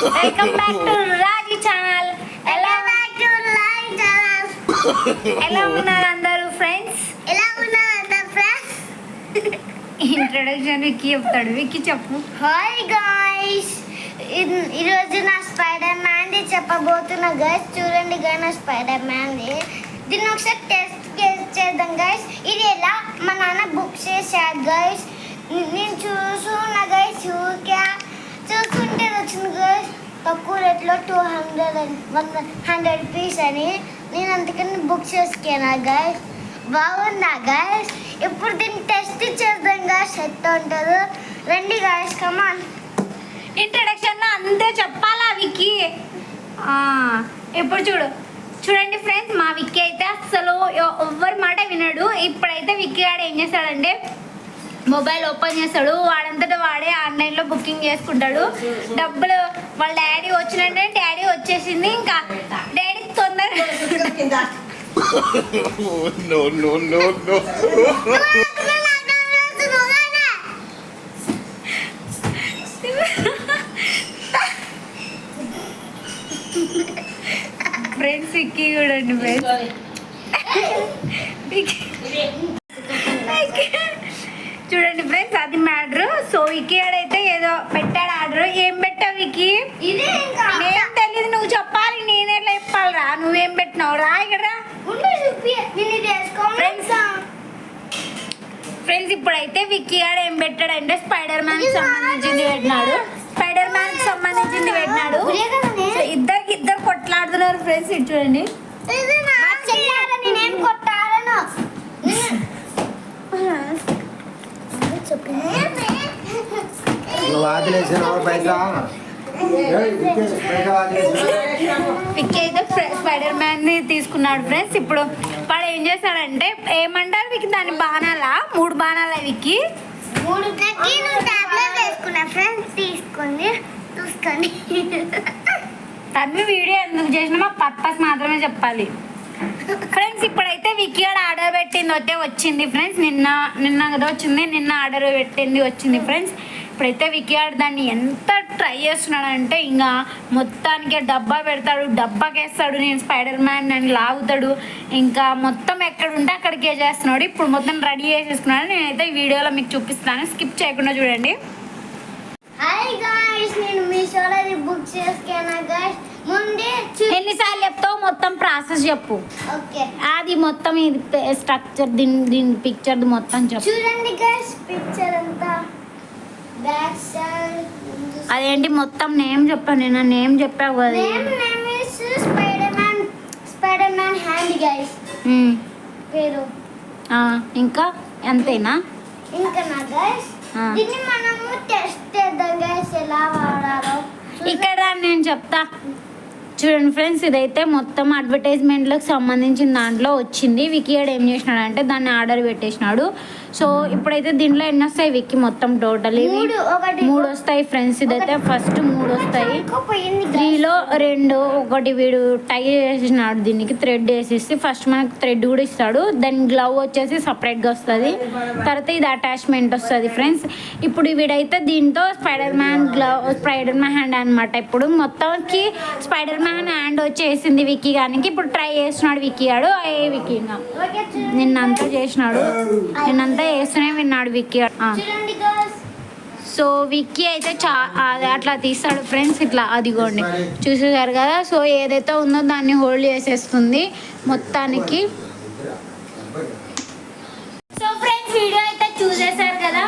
Welcome back to Raji channel. ఎలా ఉన్నారు అందరూ ఫ్రెండ్స్? ఇంట్రొడక్షన్ విక్కీ చెప్తాడు. విక్కీ చెప్పు. హాయ్ గాయ్స్, ఈరోజు నా స్పైడర్ మ్యాన్ చెప్పబోతున్నా గైస్. చూడండి గాయ, నా స్పైడర్ మ్యాన్ దీన్ని ఒకసారి టెస్ట్ చేద్దాం గైస్. ఇది ఎలా మా నాన్న బుక్ చేశాడు గైస్. నేను చూసుకున్నా గైస్, చూసుకుంటే వచ్చింది గైస్ తక్కువ రేట్లో 100 రూపీస్ అని. నేను అందుకని బుక్ చేసుకున్నా గైస్. బాగుందా గైస్? ఇప్పుడు దీన్ని టెస్ట్ చేద్దాం గైస్, ఎట్లా ఉంటుందో. రండి గైస్, కమాన్. ఇంట్రడక్షన్లో అంతే చెప్పాలా విక్కీ? ఇప్పుడు చూడండి ఫ్రెండ్స్, మా విక్కీ అయితే అసలు ఎవ్వరి మాట వినడు. ఇప్పుడైతే విక్కీ గాడు ఏం చేస్తాడంటే మొబైల్ ఓపెన్ చేస్తాడు, వాడంతటా వాడే ఆన్లైన్లో బుకింగ్ చేసుకుంటాడు. డబ్బులు వాళ్ళ డాడీ వచ్చినంటే డాడీ వచ్చేసింది, ఇంకా డాడీ తొందరగా ఫ్రెండ్స్ విక్కీ చూడండి ఫ్రెండ్స్, చూడండి ఫ్రెండ్స్, అది మ్యాటర్. సో విక్కీ ఆడైతే ఏదో పెట్టాడు ఆర్డర్. ఏం పెట్టావు విక్కీ? నేను తెలియదు, నువ్వు చెప్పాలి. నేనేలా చెప్పాలిరా? నువ్వేం పెట్టినావు? రా ఇక్కడ ఫ్రెండ్స్. ఇప్పుడైతే విక్కీ ఆడ ఏం పెట్టాడంటే స్పైడర్ మ్యాన్ కి సంబంధించింది పెట్టినాడు. స్పైడర్ మ్యాన్ కి సంబంధించింది పెట్టినాడు. ఇద్దరు కొట్లాడుతున్నారు ఫ్రెండ్స్. ఇది చూడండి. నేనేం కొట్టాలను విక్కీ అయితే స్పైడర్ మ్యాన్ ని తీసుకున్నాడు ఫ్రెండ్స్. ఇప్పుడు వాడు ఏం చేస్తాడంటే, ఏమంటారు విక్కీ దాని బాణాలా? 3 బాణాలా విక్కీ? 3 టాబ్లెట్ వేసుకున్నా ఫ్రెండ్స్. తీసుకొని చూసుకోండి. తను వీడియో ఎందుకు చేసినా మా పర్పస్ మాత్రమే చెప్పాలి ఫ్రెండ్స్. ఇప్పుడైతే విక్కీ ఆడ ఆర్డర్ పెట్టింది అయితే వచ్చింది ఫ్రెండ్స్. నిన్న కదా వచ్చింది, నిన్న ఆర్డర్ పెట్టింది వచ్చింది ఫ్రెండ్స్. ఇప్పుడైతే విక్కీ ఆడ దాన్ని ఎంత ట్రై చేస్తున్నాడంటే ఇంకా మొత్తానికి డబ్బా పెడతాడు, డబ్బాకేస్తాడు. నేను స్పైడర్ మ్యాన్ అని లాగుతాడు, ఇంకా మొత్తం ఎక్కడుంటే అక్కడికే చేస్తున్నాడు. ఇప్పుడు మొత్తం రెడీ చేసేసుకున్నాడు. నేనైతే ఈ వీడియోలో మీకు చూపిస్తాను, స్కిప్ చేయకుండా చూడండి. హాయ్ గాయ్స్, నేను మీషోలో బుక్ చేసుకున్నా గాయ్స్. ముందే ఎన్నిసార్లు చెప్తావు? మొత్తం ప్రాసెస్ చెప్పు. ఓకే, అది మొత్తం ఇది స్ట్రక్చర్, దీని పిక్చర్ మొత్తం చెప్పు. చూడండి గాయ్స్, పిక్చర్ అంతా బ్యాక్ సైడ్. అదేంటి మొత్తం నేమ్ చెప్పాను నేను, నేమ్ చెప్పావు కదా. Name is spider man hand guys పేరు. ఇంకా అంతేనా? ఇంకా నా గాయ్స్, దీన్ని మనము టెస్ట్ చేద్దాం గాయ్స్, ఎలా వాడాలో. ఇక్కడ నేను చెప్తా చూడండి ఫ్రెండ్స్. ఇదైతే మొత్తం అడ్వర్టైజ్మెంట్లకు సంబంధించిన దాంట్లో వచ్చింది. విక్కీ ఏం చేసినాడు అంటే దాన్ని ఆర్డర్ పెట్టేసినాడు. సో ఇప్పుడైతే దీంట్లో ఎన్ని వస్తాయి విక్కీ? మొత్తం టోటల్ 3 వస్తాయి ఫ్రెండ్స్. ఇదైతే ఫస్ట్ 3 వస్తాయి. 3లో 2 ఒకటి వీడు టై చేసినాడు, దీనికి థ్రెడ్ వేసేసి ఫస్ట్ మనకు థ్రెడ్ కూడా ఇస్తాడు. దాని గ్లవ్ వచ్చేసి సపరేట్గా వస్తుంది. తర్వాత ఇది అటాచ్మెంట్ వస్తుంది ఫ్రెండ్స్. ఇప్పుడు వీడైతే దీంతో స్పైడర్ మ్యాన్ హ్యాండ్ అనమాట. ఇప్పుడు మొత్తంకి స్పైడర్ మ్యాన్ హ్యాండ్ వచ్చేసింది విక్కీ గానికి. ఇప్పుడు ట్రై చేస్తున్నాడు విక్కీ గాడు. విక్కీ నిన్నంతా చేసినాడు, నిన్నంతా వేస్తూనే విన్నాడు విక్కీ. సో విక్కీ అయితే అట్లా తీస్తాడు ఫ్రెండ్స్. ఇట్లా అదిగోండి చూసేసారు కదా. సో ఏదైతే ఉందో దాన్ని హోల్డ్ చేసేస్తుంది మొత్తానికి. సో ఫ్రెండ్స్, వీడియో అయితే చూసేసారు కదా.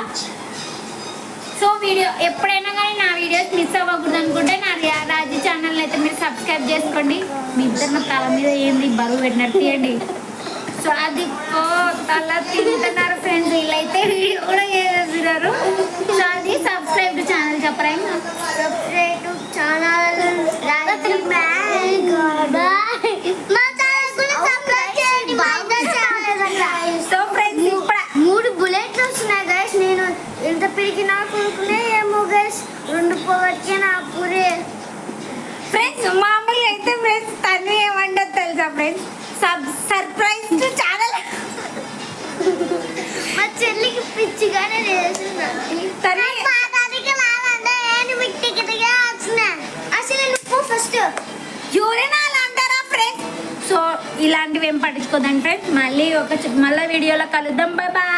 సో వీడియో ఎప్పుడైనా కానీ నా వీడియోస్ మిస్ అవ్వకూడదు అనుకుంటే నా రాజీ ఛానల్ అయితే మీరు సబ్స్క్రైబ్ చేసుకోండి. మీ ఇద్దరు తల మీద ఏంది బరువు పెట్టినట్టు తీయండి. సో అది తల తింటున్నారు ఫ్రెండ్స్. వీళ్ళైతే వీడియో కూడా చేస్తున్నారు. సో అది సబ్స్క్రైబ్ ఛానల్ చెప్పరా? సబ్స్క్రైబ్ ఛానల్ రాజీ మ్యాన్. సో ఫ్రెండ్స్, ఇప్పుడు 3 బుల్లెట్లు వస్తున్నాయి గైస్. నేను ఎంత పెరిగినా కొనుక్కునే ఏమో గైస్, 2 పొగట్కే నా పూరే ఫ్రెండ్స్. మామూలుగా అయితే ఫ్రెండ్స్ తను ఏమంటారు తెలుసా ఫ్రెండ్స్? Surprise channel. మా చెల్లికి పిచ్చిగానే చేస్తున్నా. తను మా తాతకి మా ఫస్ట్. ఎవరైనా అలా అంటారా ఫ్రెండ్స్? సో ఇలాంటివి ఏం పట్టించుకోదండి ఫ్రెండ్స్. మళ్ళీ వీడియోలో కలుద్దాం. Bye bye.